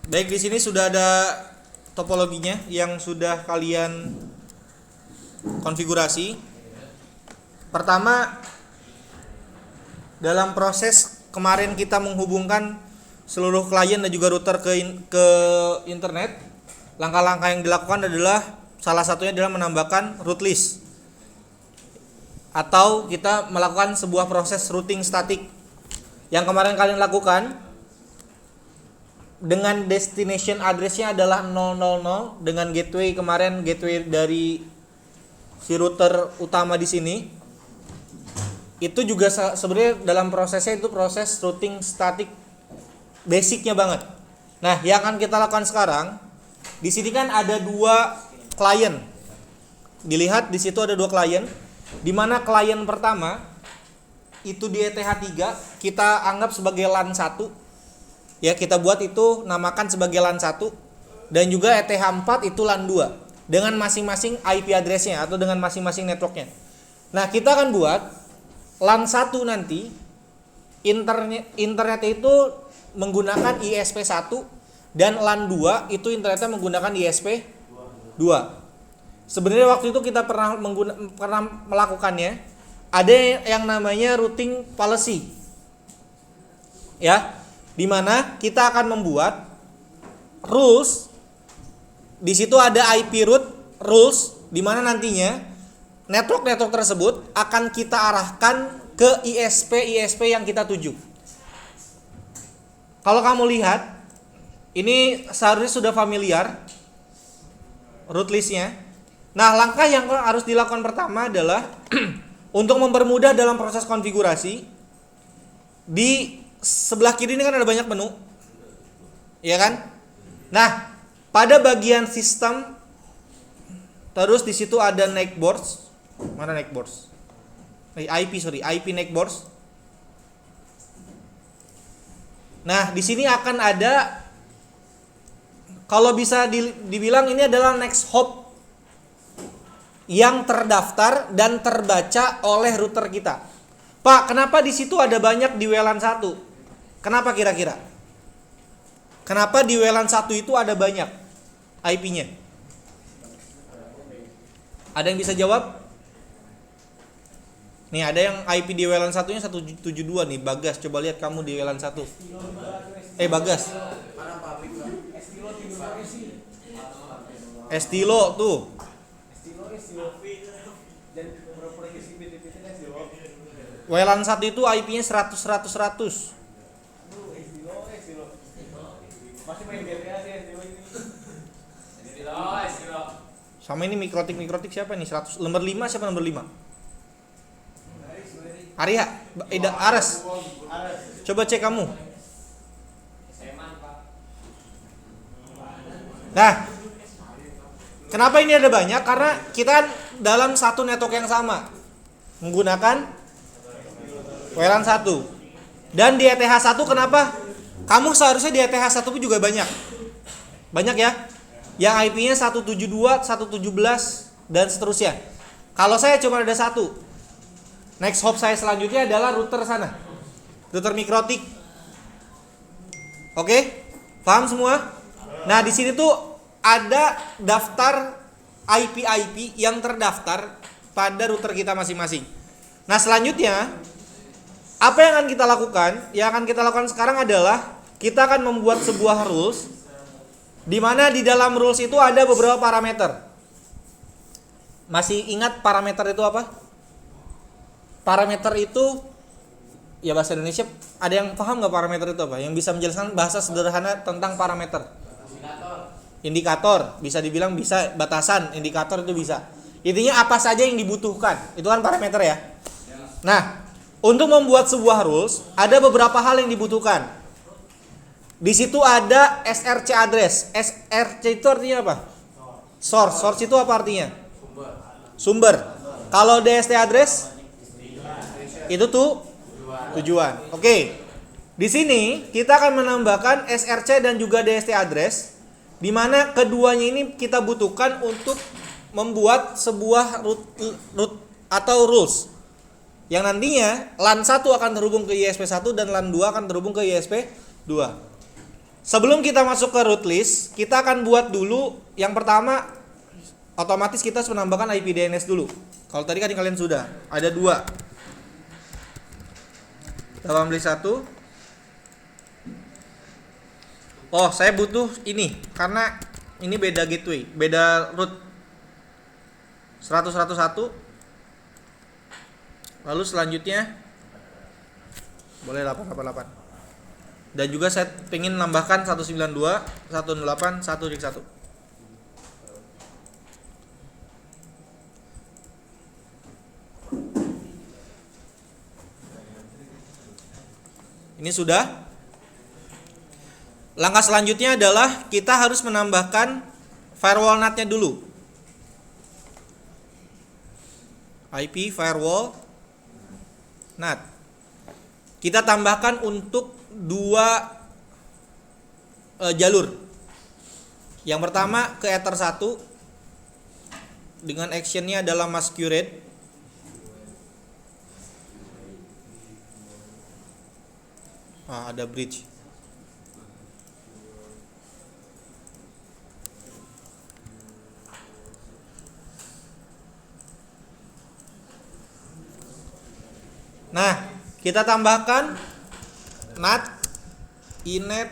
Baik, di sini sudah ada topologinya yang sudah kalian konfigurasi. Pertama, dalam proses kemarin kita menghubungkan seluruh klien dan juga router ke internet, langkah-langkah yang dilakukan adalah salah satunya adalah menambahkan root list, atau kita melakukan sebuah proses routing statik. Yang kemarin kalian lakukan dengan destination address-nya adalah 000 dengan gateway kemarin, gateway dari si router utama di sini. Itu juga sebenarnya dalam prosesnya itu proses routing statik basicnya banget. Nah, yang akan kita lakukan sekarang, di sini kan ada dua klien. Dilihat di situ ada dua klien, di mana klien pertama itu di ETH3 kita anggap sebagai LAN 1. Ya, kita buat itu namakan sebagai LAN 1, dan juga ETH4 itu LAN 2 dengan masing-masing IP address-nya atau dengan masing-masing networknya. Nah, kita akan buat LAN 1 nanti internetnya itu menggunakan ISP1, dan LAN 2 itu internetnya menggunakan ISP2. Sebenarnya waktu itu kita pernah melakukannya. Ada yang namanya routing policy. Ya, di mana kita akan membuat rules. Di situ ada IP root rules, di mana nantinya network tersebut akan kita arahkan ke ISP yang kita tuju. Kalau kamu lihat, ini seharusnya sudah familiar root list-nya. Nah, langkah yang harus dilakukan pertama adalah untuk mempermudah dalam proses konfigurasi. Di sebelah kiri ini kan ada banyak menu, ya kan? Nah, pada bagian sistem, terus di situ ada netboards. Mana netboards? IP netboards. Nah, di sini akan ada, kalau bisa dibilang ini adalah next hop yang terdaftar dan terbaca oleh router kita. Pak, kenapa di situ ada banyak di WLAN 1? Kenapa kira-kira? Kenapa di WLAN 1 itu ada banyak IP-nya? Ada yang bisa jawab? Nih, ada yang IP di WLAN 1-nya 172 nih, Bagas. Coba lihat kamu di WLAN 1. Bagas. Estilo tuh. WLAN 1 itu IP-nya 100. Sama ini mikrotik siapa nih? 100 nomor 5 siapa nomor 5? Arya, Aras. Coba cek kamu. Nah, kenapa ini ada banyak? Karena kita dalam satu network yang sama menggunakan WLAN 1. Dan di ETH1 kenapa? Kamu seharusnya di ETH1 pun juga banyak. Banyak ya? Yang IP-nya 172, 117 dan seterusnya. Kalau saya cuma ada satu. Next hop saya selanjutnya adalah router sana. Router mikrotik. Oke? Paham semua? Nah, di sini tuh ada daftar IP yang terdaftar pada router kita masing-masing. Nah, selanjutnya apa yang akan kita lakukan? Yang akan kita lakukan sekarang adalah kita akan membuat sebuah rules, di mana di dalam rules itu ada beberapa parameter. Masih ingat parameter itu apa? Parameter itu, ya bahasa Indonesia, ada yang paham nggak parameter itu apa? Yang bisa menjelaskan bahasa sederhana tentang parameter? Indikator, bisa dibilang bisa batasan, indikator itu bisa. Intinya apa saja yang dibutuhkan, itu kan parameter ya. Nah, untuk membuat sebuah rules, ada beberapa hal yang dibutuhkan. Di situ ada SRC address. SRC itu artinya apa? Source. Source itu apa artinya? Sumber. Kalau DST address itu tuh tujuan. Oke. Di sini kita akan menambahkan SRC dan juga DST address, di mana keduanya ini kita butuhkan untuk membuat sebuah root atau rules. Yang nantinya LAN 1 akan terhubung ke ISP1 dan LAN 2 akan terhubung ke ISP2. Sebelum kita masuk ke root list, kita akan buat dulu yang pertama, otomatis kita harus menambahkan IP DNS dulu. Kalau tadi kan kalian sudah ada 2. Dalam list 1. Oh, saya butuh ini karena ini beda gateway, beda root. 100.101. Lalu selanjutnya boleh 888. Dan juga saya ingin nambahkan 192, 108, 1.1. Ini sudah. Langkah selanjutnya adalah kita harus menambahkan firewall NAT-nya dulu. IP firewall NAT. Kita tambahkan untuk 2 jalur. Yang pertama ke Ether 1 dengan actionnya adalah masquerade. Ada bridge. Nah, kita tambahkan NAT inet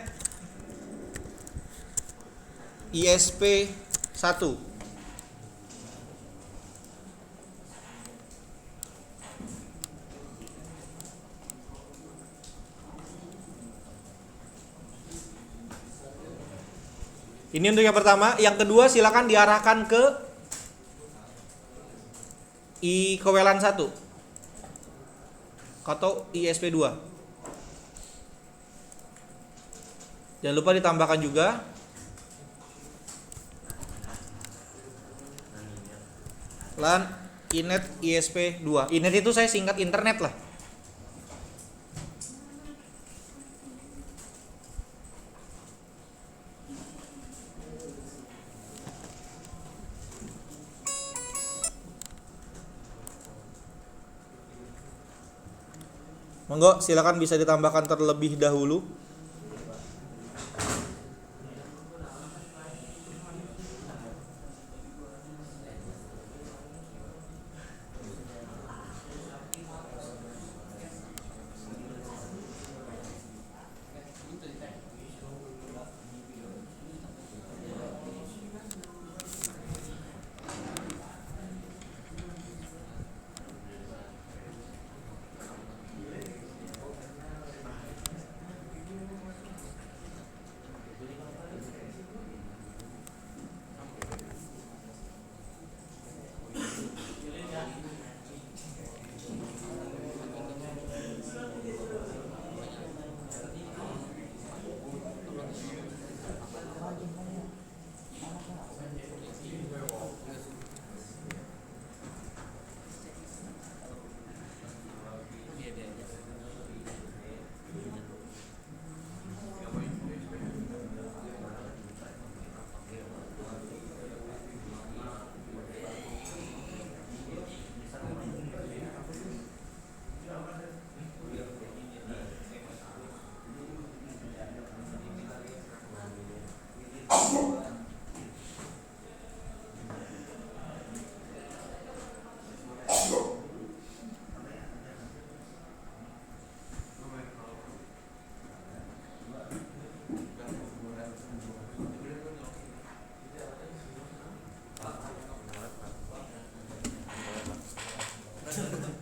ISP 1. Ini untuk yang pertama. Yang kedua silakan diarahkan ke IKWLAN 1 atau ISP 2. Jangan lupa ditambahkan juga LAN inet ISP 2. Inet itu saya singkat internet lah. Monggo silakan bisa ditambahkan terlebih dahulu.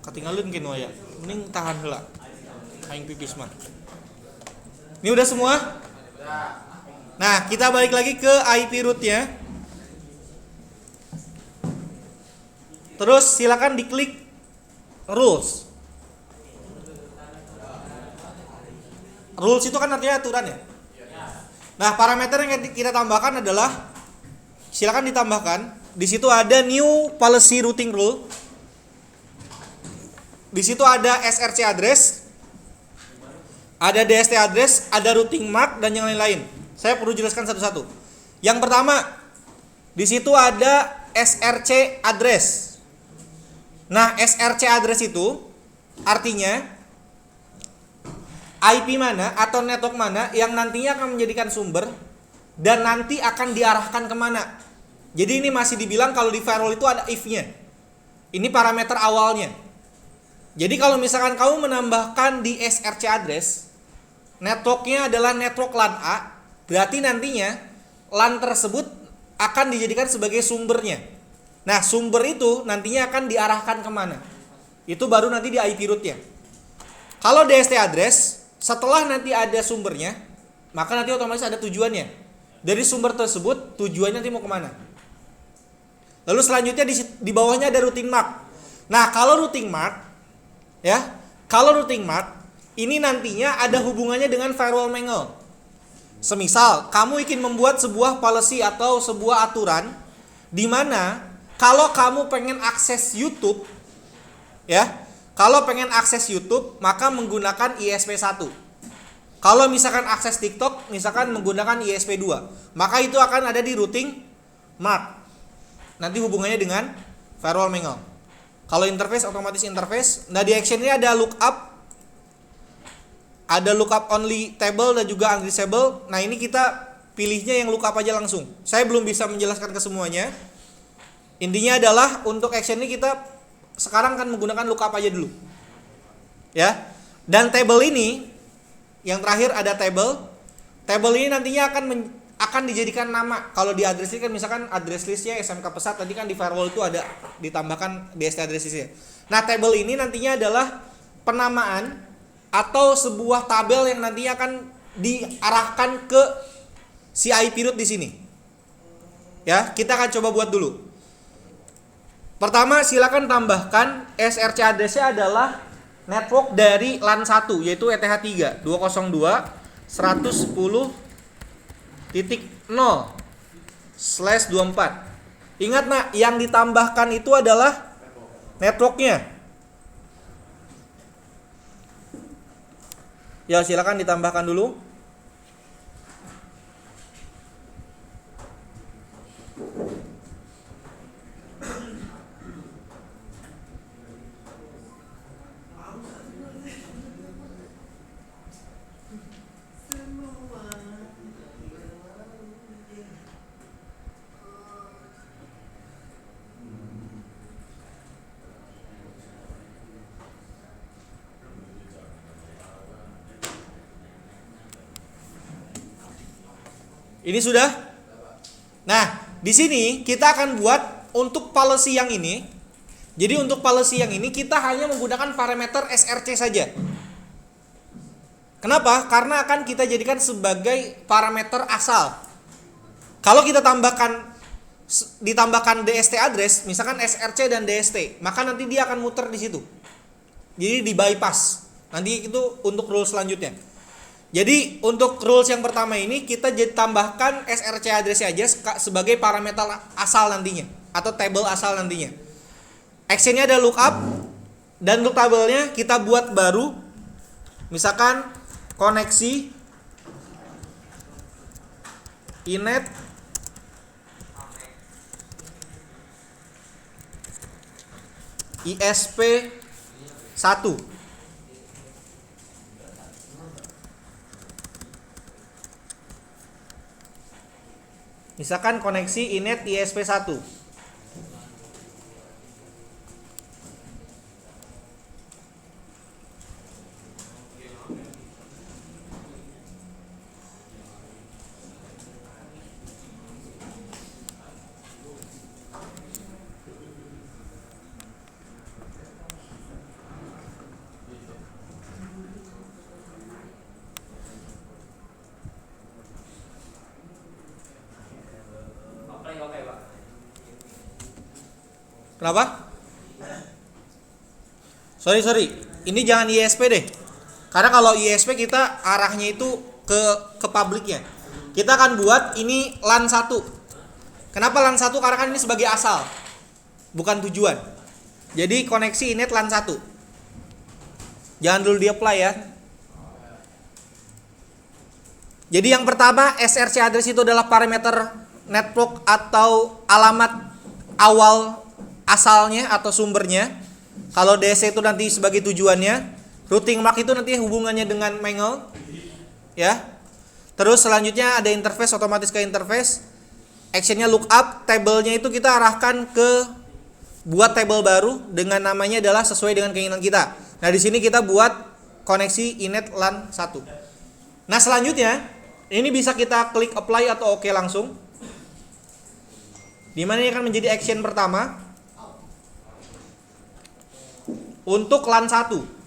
Ketinggalan kene ya. Mending tahan heula. Aing pipis mah. Ini udah semua? Nah, kita balik lagi ke IP root-nya. Terus silakan diklik rules. Rules itu kan artinya aturan ya. Nah, parameter yang kita tambahkan adalah silakan ditambahkan. Di situ ada new policy routing rule. Di situ ada SRC address, ada DST address, ada routing mark dan yang lain-lain. Saya perlu jelaskan satu-satu. Yang pertama, di situ ada SRC address. Nah, SRC address itu artinya IP mana atau network mana yang nantinya akan menjadikan sumber dan nanti akan diarahkan kemana. Jadi ini masih dibilang kalau di firewall itu ada if-nya. Ini parameter awalnya. Jadi kalau misalkan kamu menambahkan di SRC address, networknya adalah network LAN A, berarti nantinya LAN tersebut akan dijadikan sebagai sumbernya. Nah, sumber itu nantinya akan diarahkan kemana. Itu baru nanti di IP root-nya. Kalau DST address, setelah nanti ada sumbernya, maka nanti otomatis ada tujuannya. Dari sumber tersebut, tujuannya nanti mau kemana. Lalu selanjutnya di bawahnya ada routing mark. Nah, kalau routing mark, ini nantinya ada hubungannya dengan firewall mangle. Semisal, kamu ingin membuat sebuah policy atau sebuah aturan, di mana kalau kamu pengen akses YouTube, kalau pengen akses YouTube, maka menggunakan ISP1. Kalau misalkan akses TikTok, misalkan menggunakan ISP2, maka itu akan ada di routing mark. Nanti hubungannya dengan firewall mangle. Kalau interface, otomatis interface. Nah, di action ini ada lookup, ada lookup only table dan juga undisable. Nah, ini kita pilihnya yang lookup aja langsung. Saya belum bisa menjelaskan ke semuanya. Intinya adalah untuk action ini kita sekarang kan menggunakan lookup aja dulu. Dan table ini yang terakhir ada table. Table ini nantinya akan dijadikan nama. Kalau di address list kan misalkan address listnya SMK Pesat, tadi kan di firewall itu ada ditambahkan DST address listnya. Nah, table ini nantinya adalah penamaan atau sebuah tabel yang nantinya akan diarahkan ke si IP root di sini. Kita akan coba buat dulu. Pertama, silakan tambahkan SRC address-nya adalah network dari LAN 1, yaitu ETH3 202.110.0/24. Ingat nak, yang ditambahkan itu adalah networknya. Ya, silakan ditambahkan dulu. Ini sudah. Nah, di sini kita akan buat untuk policy yang ini. Jadi untuk policy yang ini kita hanya menggunakan parameter SRC saja. Kenapa? Karena akan kita jadikan sebagai parameter asal. Kalau kita ditambahkan DST address, misalkan SRC dan DST, maka nanti dia akan muter di situ. Jadi di bypass. Nanti itu untuk rule selanjutnya. Jadi untuk rules yang pertama ini kita tambahkan SRC address aja sebagai parameter asal nantinya atau table asal nantinya. Actionnya ada lookup dan look tabelnya kita buat baru. Misalkan koneksi inet ISP1. Misalkan koneksi inet ISP1. Kenapa? Sorry. Ini jangan ISP deh. Karena kalau ISP kita arahnya itu ke publiknya. Kita akan buat ini LAN 1. Kenapa LAN 1? Karena kan ini sebagai asal, bukan tujuan. Jadi koneksi inet LAN 1. Jangan dulu di-apply ya. Jadi yang pertama SRC address itu adalah parameter network atau alamat awal asalnya atau sumbernya. Kalau DC itu nanti sebagai tujuannya. Routing mark itu nanti hubungannya dengan mangle, ya. Terus selanjutnya ada interface, otomatis ke interface. Actionnya lookup, tabelnya itu kita arahkan ke buat table baru dengan namanya adalah sesuai dengan keinginan kita. Nah di sini kita buat koneksi inet LAN 1. Nah selanjutnya ini bisa kita klik apply atau oke langsung. Dimana ini akan menjadi action pertama untuk LAN 1.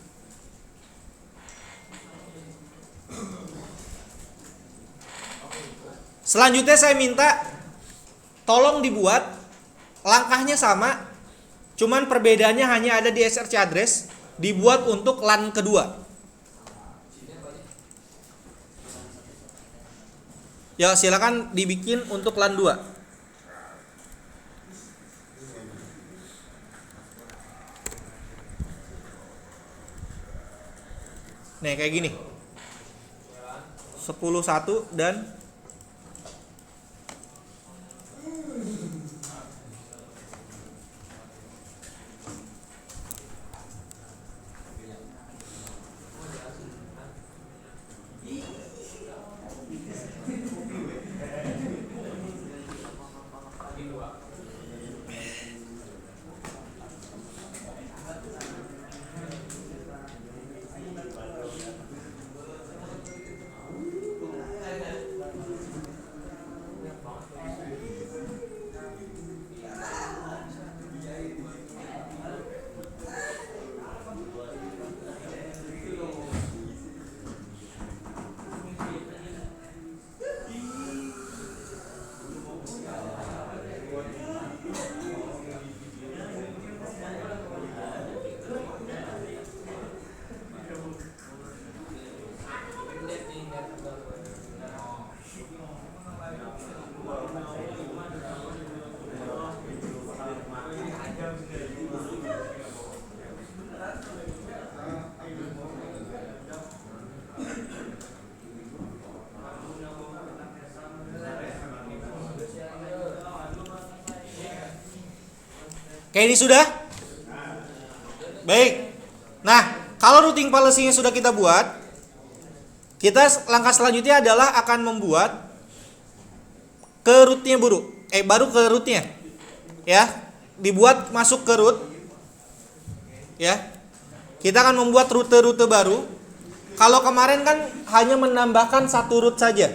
Selanjutnya saya minta tolong dibuat langkahnya sama, cuman perbedaannya hanya ada di SRC address, dibuat untuk LAN kedua. Ya silakan dibikin untuk LAN 2. Nih kayak gini. 10.1 dan kayak ini sudah? Baik. Nah, kalau routing policy-nya sudah kita buat, langkah selanjutnya adalah akan membuat ke root-nya baru ke root-nya. Ya, dibuat masuk ke root. Ya. Kita akan membuat rute-rute baru. Kalau kemarin kan hanya menambahkan satu root saja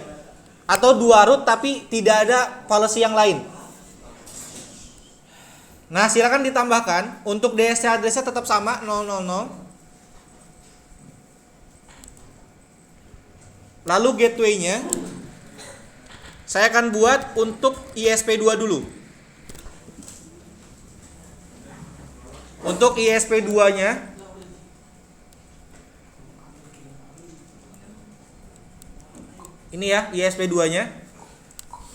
atau 2 root tapi tidak ada policy yang lain. Nah, silakan ditambahkan untuk DSC address-nya tetap sama 000. Lalu gateway-nya saya akan buat untuk ISP2 dulu. Untuk ISP2-nya ini ya, ISP2-nya.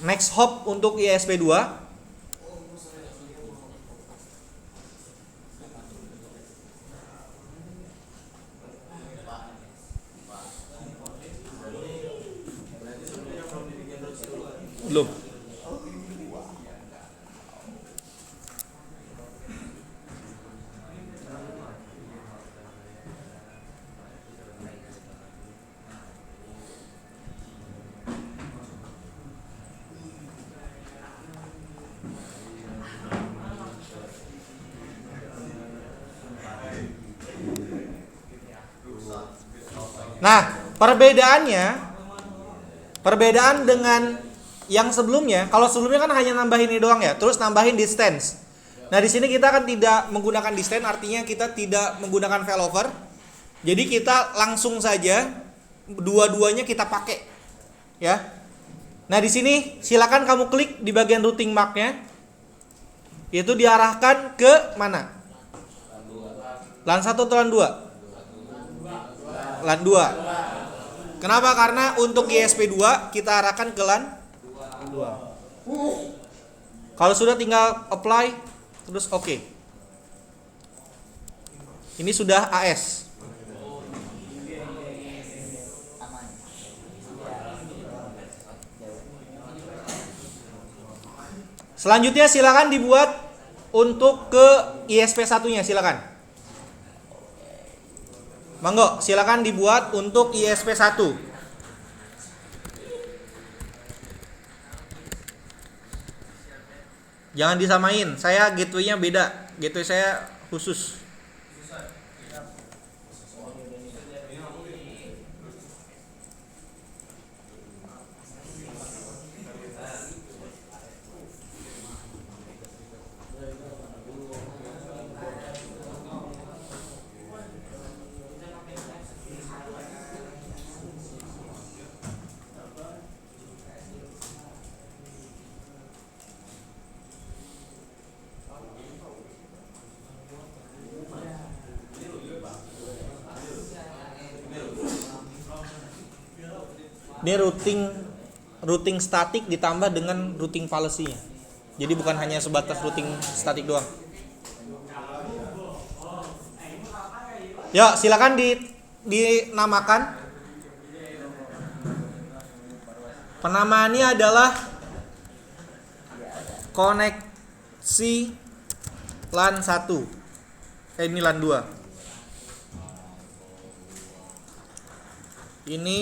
Next hop untuk ISP2. Belum. Nah, perbedaan dengan yang sebelumnya, kalau sebelumnya kan hanya nambahin ini doang ya, terus nambahin distance. Nah, di sini kita kan tidak menggunakan distance, artinya kita tidak menggunakan failover. Jadi kita langsung saja dua-duanya kita pakai. Ya. Nah, di sini silakan kamu klik di bagian routing mark-nya. Itu diarahkan ke mana? LAN 1 atau LAN 2? LAN 2. Kenapa? Karena untuk ISP2 kita arahkan ke LAN 2. Kalau sudah tinggal apply terus oke. Ini sudah AS. Selanjutnya silakan dibuat untuk ke ISP 1-nya, silakan. Monggo, silakan dibuat untuk ISP1. Jangan disamain, saya gateway-nya beda. Gateway saya khusus. Ini routing statik ditambah dengan routing fallacy-nya. Jadi bukan hanya sebatas routing statik doang. Ya, silakan dinamakan. Penamaannya adalah koneksi LAN 1. Ini LAN 2. Ini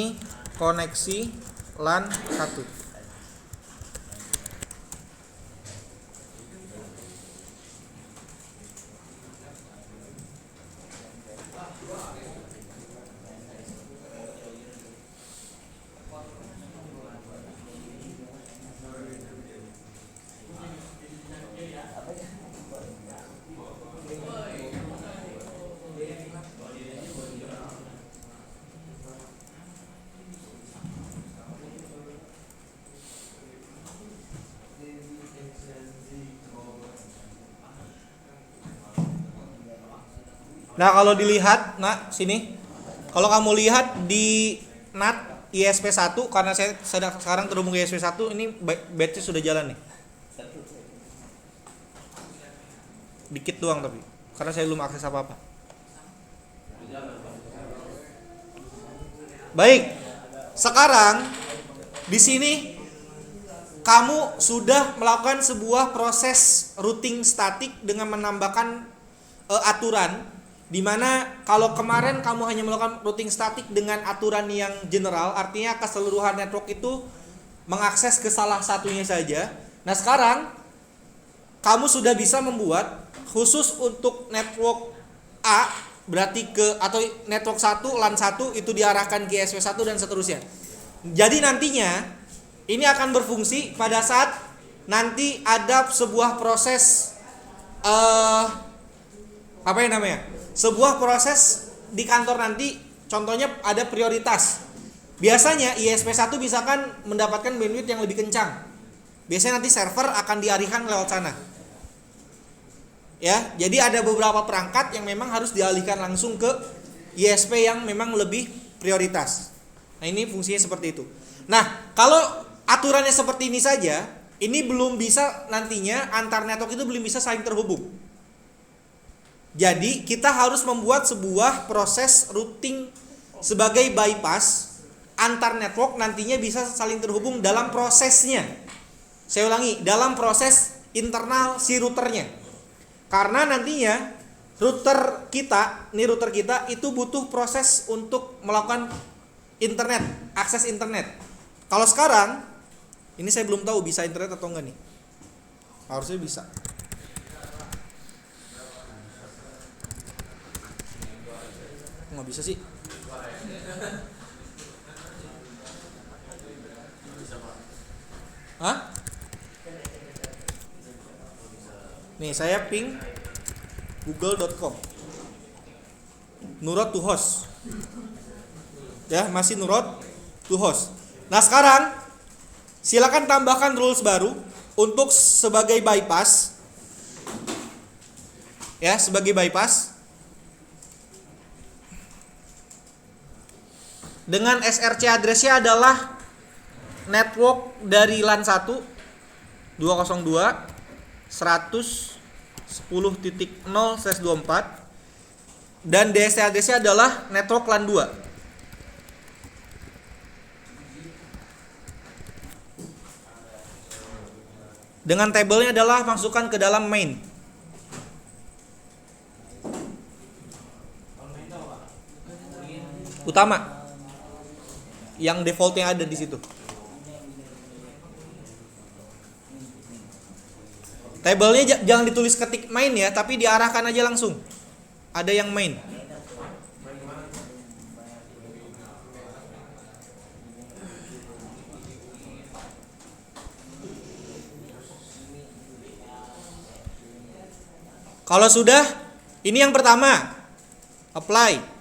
koneksi LAN 1. Nah, kalau dilihat, nah sini. Kalau kamu lihat di NAT ISP1, karena saya sekarang terhubung ke ISP1, ini batch sudah jalan nih. Dikit doang tapi, karena saya belum akses apa-apa. Baik. Sekarang di sini kamu sudah melakukan sebuah proses routing statik dengan menambahkan aturan. Dimana kalau kemarin kamu hanya melakukan routing statik dengan aturan yang general, artinya keseluruhan network itu mengakses ke salah satunya saja. Nah, sekarang kamu sudah bisa membuat khusus untuk network A, berarti atau network 1 LAN 1 itu diarahkan ke ISP1 dan seterusnya. Jadi nantinya ini akan berfungsi pada saat nanti ada sebuah proses sebuah proses di kantor nanti, contohnya ada prioritas. Biasanya ISP1 misalkan mendapatkan bandwidth yang lebih kencang. Biasanya nanti server akan dialihkan lewat sana. Ya, jadi ada beberapa perangkat yang memang harus dialihkan langsung ke ISP yang memang lebih prioritas. Nah, ini fungsinya seperti itu. Nah, kalau aturannya seperti ini saja, ini belum bisa nantinya antar network itu belum bisa saling terhubung. Jadi kita harus membuat sebuah proses routing sebagai bypass antar network nantinya bisa saling terhubung dalam prosesnya. Saya ulangi, dalam proses internal si routernya. Karena nantinya router kita itu butuh proses untuk melakukan internet, akses internet. Kalau sekarang ini saya belum tahu bisa internet atau enggak nih. Harusnya bisa. Nggak bisa sih. Hah? Nih saya ping google.com Nurot to host. Ya, masih Nurot to host. Nah, sekarang silakan tambahkan rules baru untuk sebagai bypass. Ya, sebagai bypass. Dengan SRC address-nya adalah network dari LAN 1 202.110.0/24 dan DSC address-nya adalah network LAN 2. Dengan tabelnya adalah masukkan ke dalam main. utama yang defaultnya ada di situ. Tabelnya jangan ditulis ketik main ya, tapi diarahkan aja langsung. Ada yang main. Kalau sudah, ini yang pertama, apply.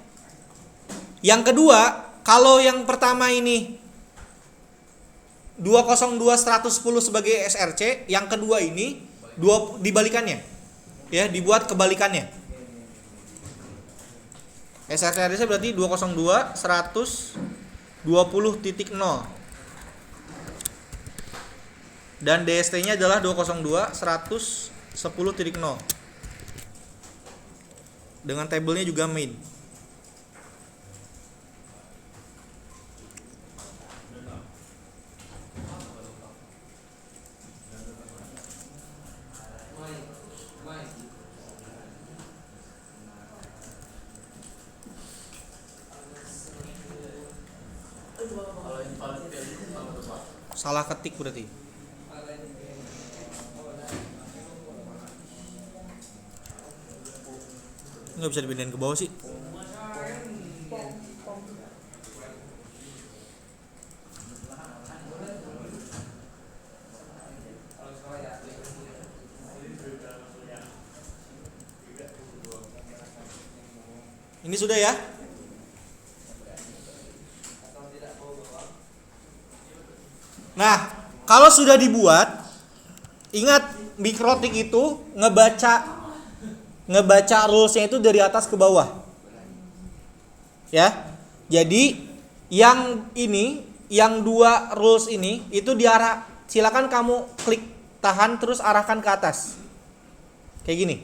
Yang kedua, kalau yang pertama ini 202.110 sebagai SRC, yang kedua ini dibalikannya. Ya, dibuat kebalikannya. SRC berarti 202.120.0 dan DST-nya adalah 202.110.0 dengan tabelnya juga main. Salah ketik berarti. Nggak bisa dipindahin ke bawah sih. Ini sudah ya. Nah, kalau sudah dibuat, ingat Mikrotik itu ngebaca rulesnya itu dari atas ke bawah. Ya. Jadi yang ini, yang dua rules ini itu diarah, silakan kamu klik tahan terus arahkan ke atas. Kayak gini.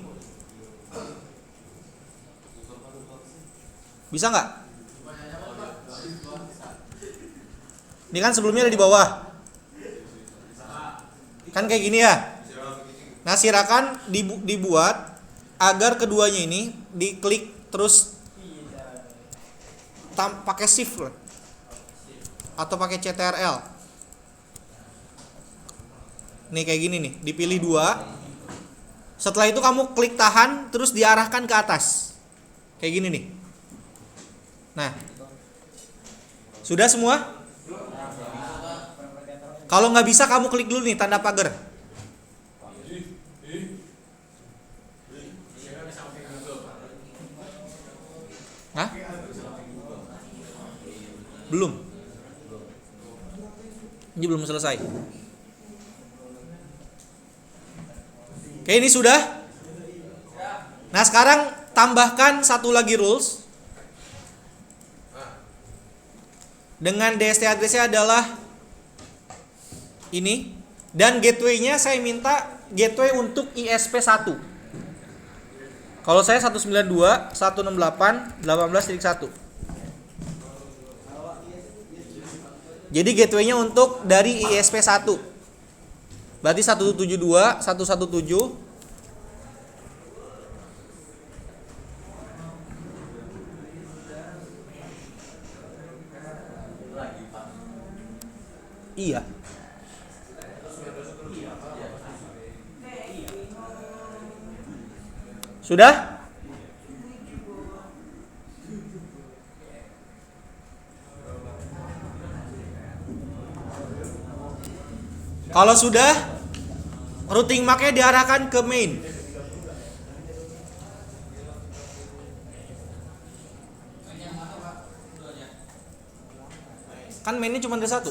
Bisa nggak? Ini kan sebelumnya ada di bawah. Kan kayak gini ya. Nah, silakan dibuat agar keduanya ini diklik terus pakai shift atau pakai CTRL. Nih kayak gini nih, dipilih dua. Setelah itu kamu klik tahan terus diarahkan ke atas. Kayak gini nih. Nah. Sudah semua? Kalau nggak bisa kamu klik dulu nih tanda pagar. Hah? Belum. Ini belum selesai. Oke, ini sudah. Nah, sekarang tambahkan satu lagi rules. Dengan DST address-nya adalah ini, dan gateway-nya saya minta gateway untuk ISP1. Kalau saya 192.168.18.1. Jadi gateway-nya untuk dari ISP1. Berarti 172.117. Iya. Sudah? Kalau sudah, routing MAC-nya diarahkan ke main. Kan mainnya cuma ada satu.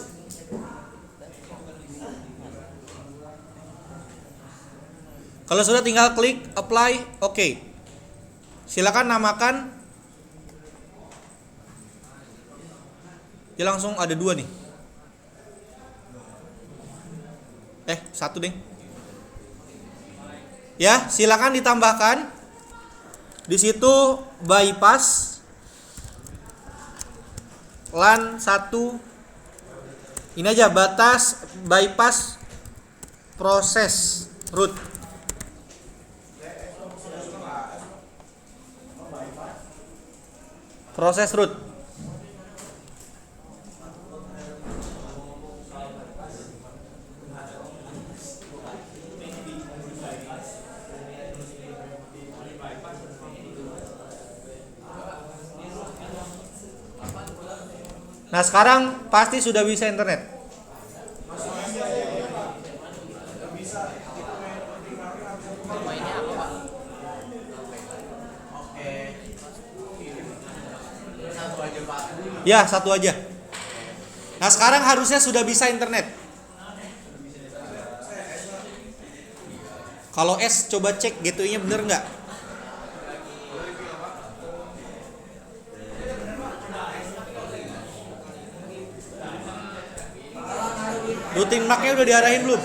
Kalau sudah tinggal klik apply, oke. Silakan namakan. Dia langsung ada dua nih. Satu deh. Ya, silakan ditambahkan. Di situ bypass LAN 1. Ini aja batas bypass proses root. Proses root. Nah sekarang pasti sudah bisa internet. Ya satu aja. Nah sekarang harusnya sudah bisa internet. Kalau S coba cek gateway-nya bener nggak? Routing MAC-nya udah diarahin belum?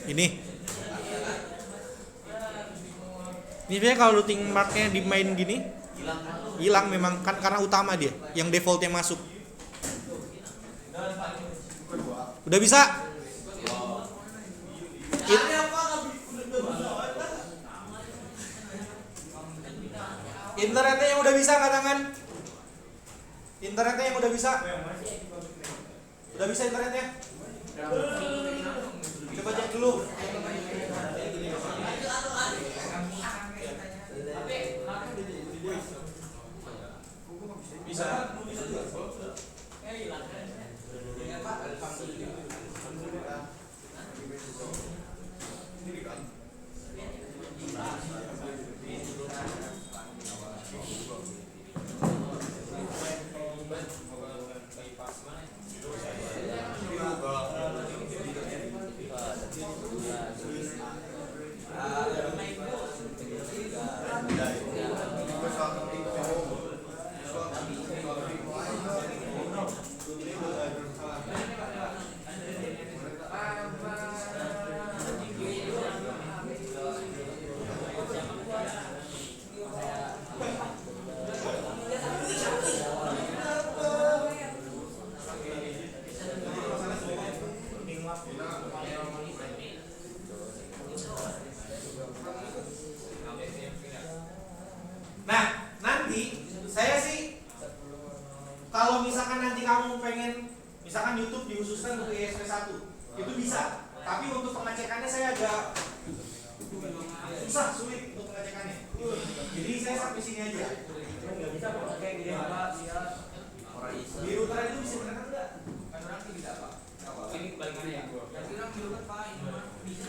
Ini biasanya kalau routing MAC-nya dimain gini hilang memang kan karena utama dia yang defaultnya masuk. Udah bisa? Internetnya yang udah bisa angkat tangan. Internetnya yang udah bisa. Udah bisa internetnya? Coba cek dulu. Bisa. Nah, nanti saya sih kalau misalkan nanti kamu pengen misalkan YouTube dihususkan untuk ESP1 itu bisa. Tapi untuk pengecekannya saya agak sulit untuk pengecekannya. Jadi saya sampai sini aja. Nggak bisa pakai gini apa di router itu bisa beneran enggak? Kan orang tidak apa. Ini kebalikannya ya. Jadi orang di router Pak ini bisa.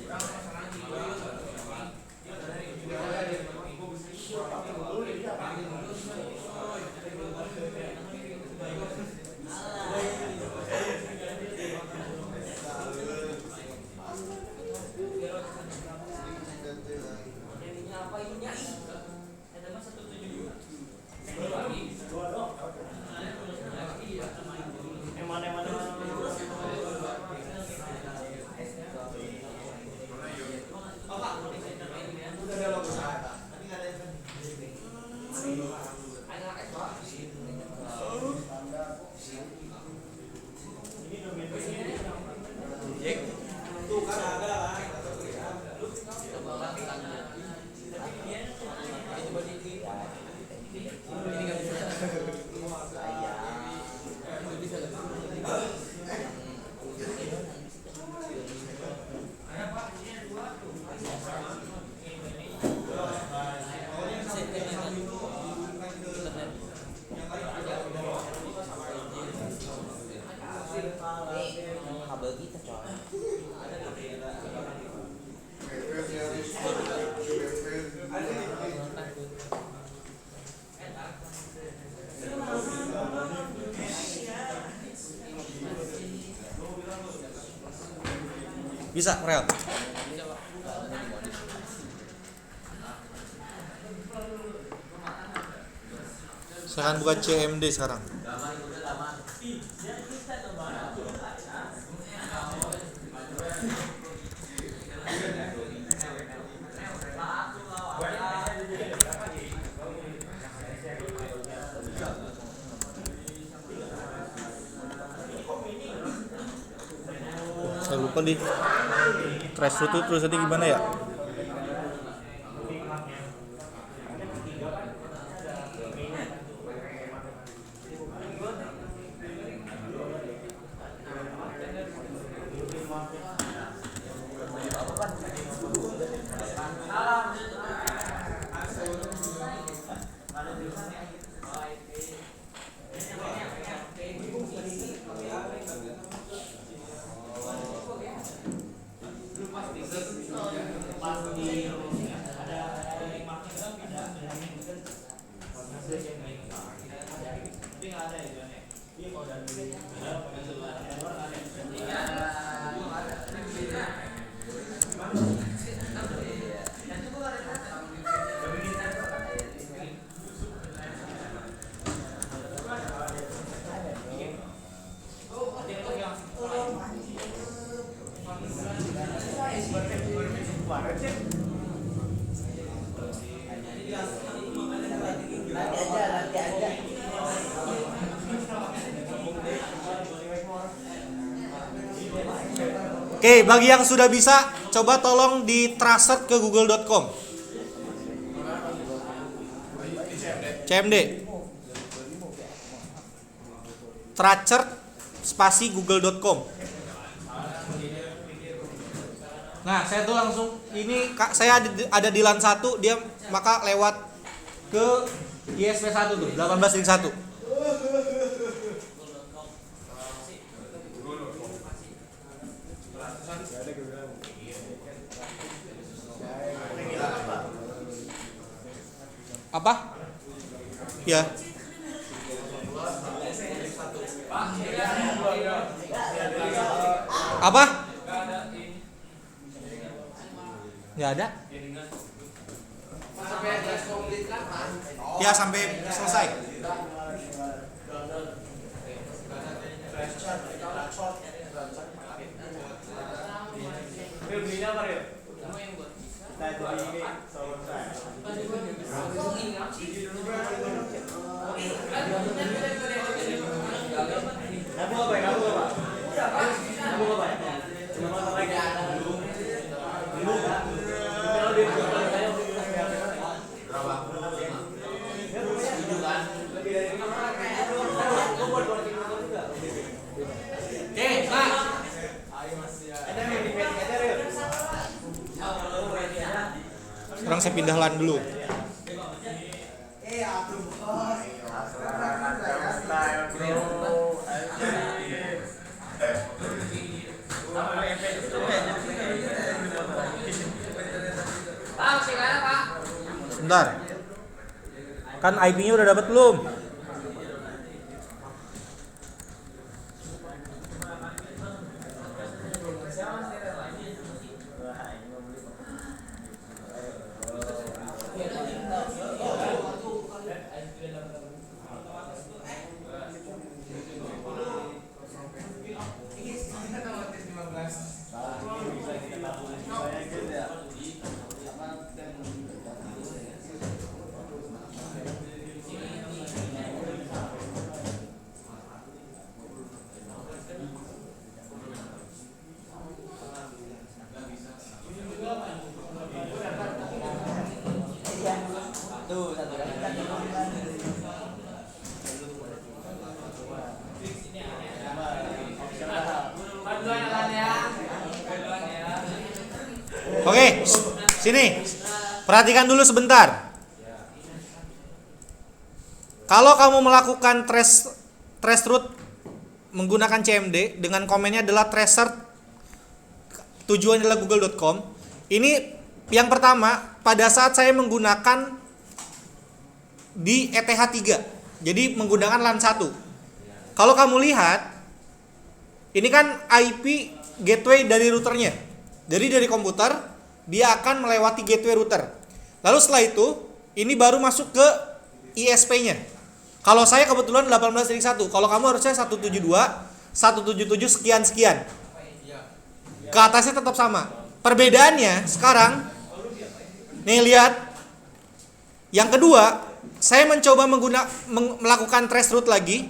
Orang masalahnya di bisa, rel. Saya akan buka CMD sekarang. Saya lupa di trash itu terus nanti gimana ya? Oke, bagi yang sudah bisa, coba tolong di translate ke google.com. CMD. Tracer spasi google.com. Nah, saya tuh langsung ini saya ada di LAN 1, dia maka lewat ke ISP 1 tuh, 18.1. Apa? Ya. Apa? Nggak ada. Ya sampai selesai. Sekarang saya pindah LAN dulu. Sebentar. Kan IP-nya udah dapat belum? Oke, sini. Perhatikan dulu sebentar. Kalau kamu melakukan trace route menggunakan CMD dengan komennya adalah tracer, tujuannya adalah google.com. Ini yang pertama, pada saat saya menggunakan di ETH3. Jadi menggunakan LAN 1. Kalau kamu lihat, ini kan IP gateway dari routernya. Jadi dari komputer dia akan melewati gateway router. Lalu setelah itu, ini baru masuk ke ISP-nya. Kalau saya kebetulan 18.1, kalau kamu harusnya 172, 177 sekian-sekian. Ke atasnya tetap sama. Perbedaannya sekarang, nih lihat. Yang kedua, saya mencoba melakukan trace route lagi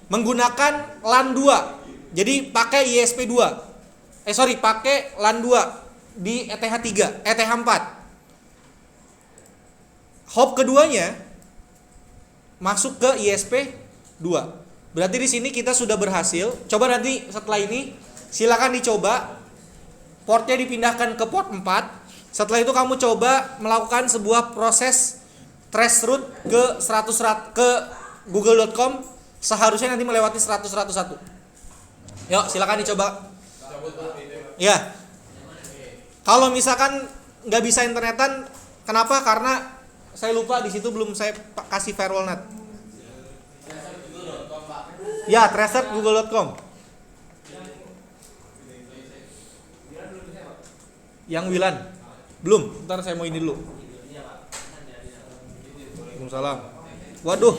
menggunakan LAN 2. Jadi pakai ISP 2. Pakai LAN 2 di ETH3, ETH4. Hop keduanya masuk ke ISP 2. Berarti di sini kita sudah berhasil. Coba nanti setelah ini silakan dicoba portnya dipindahkan ke port 4. Setelah itu kamu coba melakukan sebuah proses trace route ke 100 ke google.com, seharusnya nanti melewati 100-101. Yuk, silakan dicoba. Ya. Kalau misalkan nggak bisa internetan, kenapa? Karena saya lupa di situ belum saya kasih firewall net. Ya, tracer google.com. Yang WLAN belum. Ntar saya mau ini dulu. Waalaikumsalam. Waduh.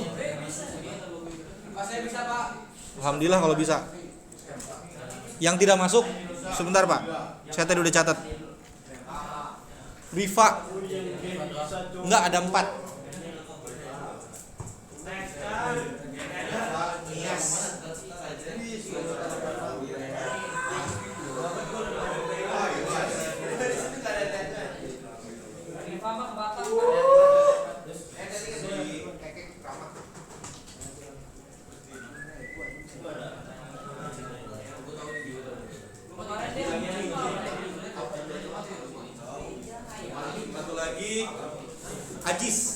Alhamdulillah kalau bisa. Yang tidak masuk, sebentar Pak. Saya tadi udah catat. Riva. Enggak, ada 4. Satu lagi Ajis.